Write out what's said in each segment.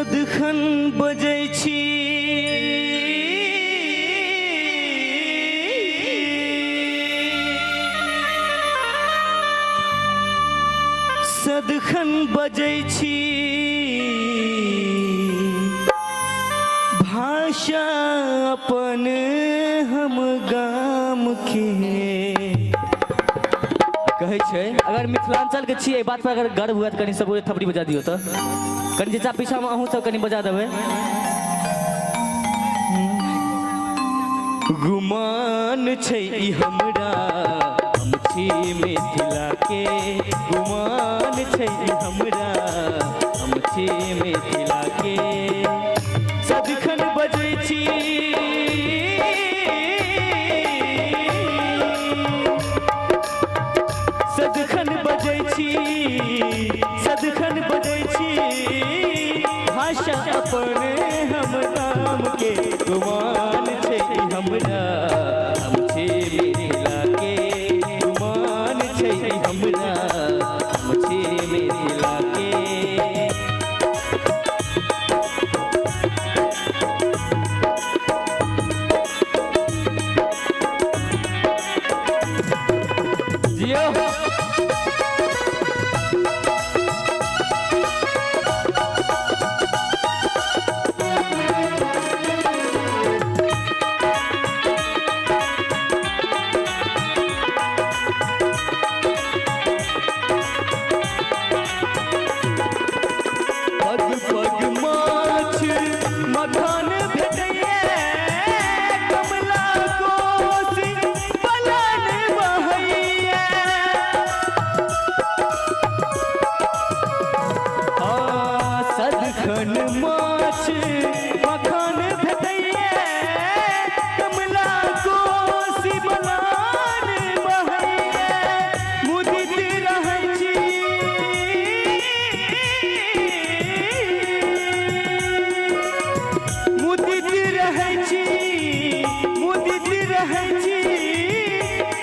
सदखन बजै छी सदखन बजै छी भाषा अपन हम गाम के कहै छै। अगर मिथिलांचल के छियै बात पर अगर गर्व हुआ तो कनी सब थपड़ी बजा दियो तो कनी चचा पीछा में अहूँ सब कनी बजा देबै। गुमान छै ई हमरा हम छी मिथिला के गुमान छै ई हमरा हम छी मिथिला के सदखन बजै छी सदखन बजै छी सदखन बजै छी भाषा अपन हम नाम के गुमान छै हमरा हम छी मिथिला के गुमान छै हमरा हम छी मिथिला के। जियो माछ मखान भेटैया कमला कोसी बलान बहैया मुदित रहै छी मुदित रहै छी मुदित रहै छी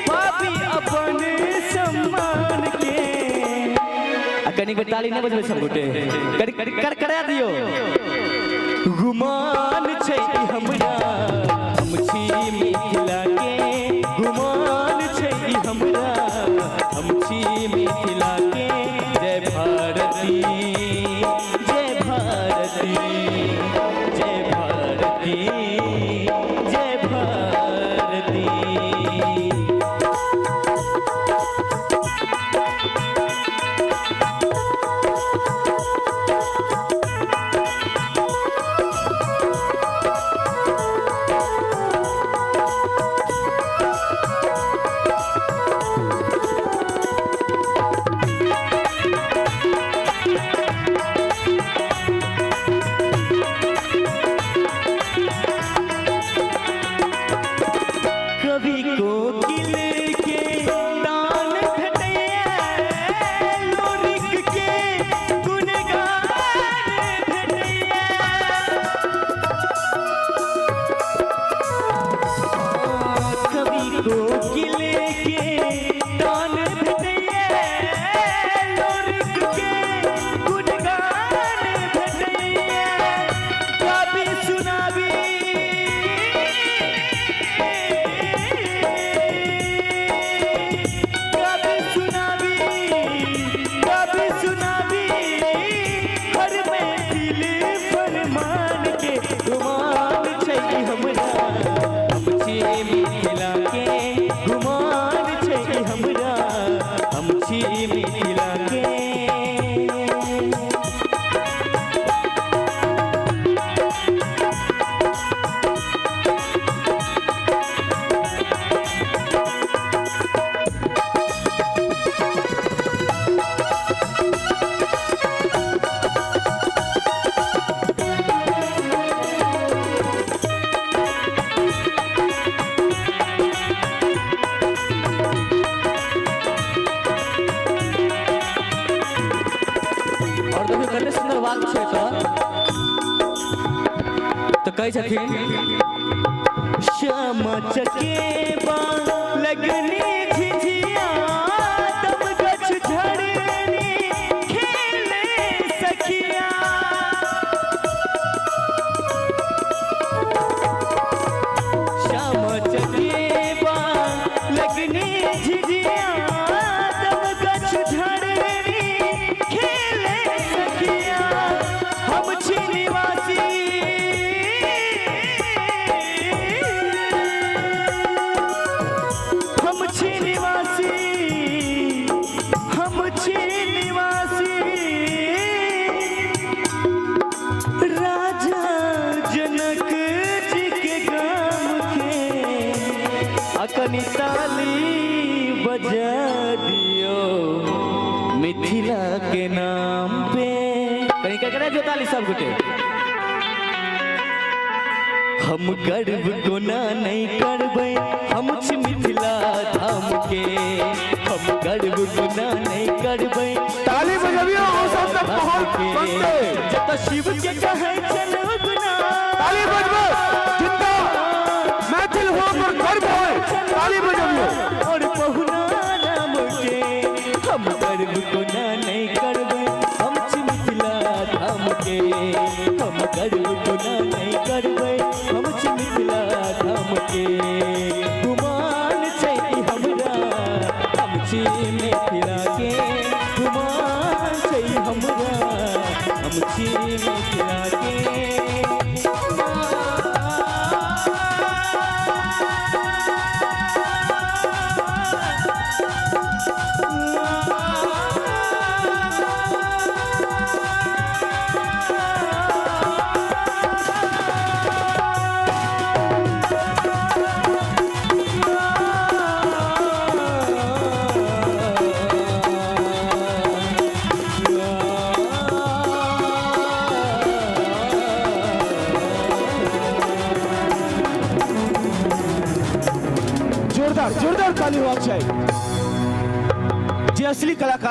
पापी अपन सम्मान के। कनी को ताली नहीं बजबै सब गोटे कर करा दियो। गुमान छै हमरा हम छी मिथिला के गुमान छै हमरा हम छी मिथिला के। जय भारती जय भारती जय भारती जय भारती। कवि कोकिल के तान भेटैया लोरिक के गुणगान भेटैया कवि कोकिल के तान भेटैया लोरिक के गुणगान भेटैया कवि सुनाबी हर महफिल फरमान के गुमान छै हमरा हम छी मिथिला के गुमान छै हमरा हम छी मिथिला के। सुंदर वाक्य छै तो कहै छथिन श्यामा चकेबा लगनी झिझिया तब गछ झड़नी खेले सखिया अकनी ताली बजा दियो मिथिला के नाम पे कहीं क्या करा जो ताली सब गुटे हम गर्व गुना नहीं करबे हम छी मिथिला धाम के हम गर्व गुना नहीं करबे ताली बजाबियो हम सब तक पहुंच बनते जत शिव के कहे चलो गुना ताली बजबो जिंदा मैथिल हो पर गर्व होए ताली बजाबियो और पहुना राम के हम गर्व गुना नहीं करबे हम छी मिथिला धाम के हम गर्व गुना नहीं करबे हम छी मिथिला धाम के गुमान छै हमरा हम छी मिथिला के गुमान छै हमरा हम छी मिथिला के जोरदार जोरदार ताली होना चाहिए जे असली कलाकार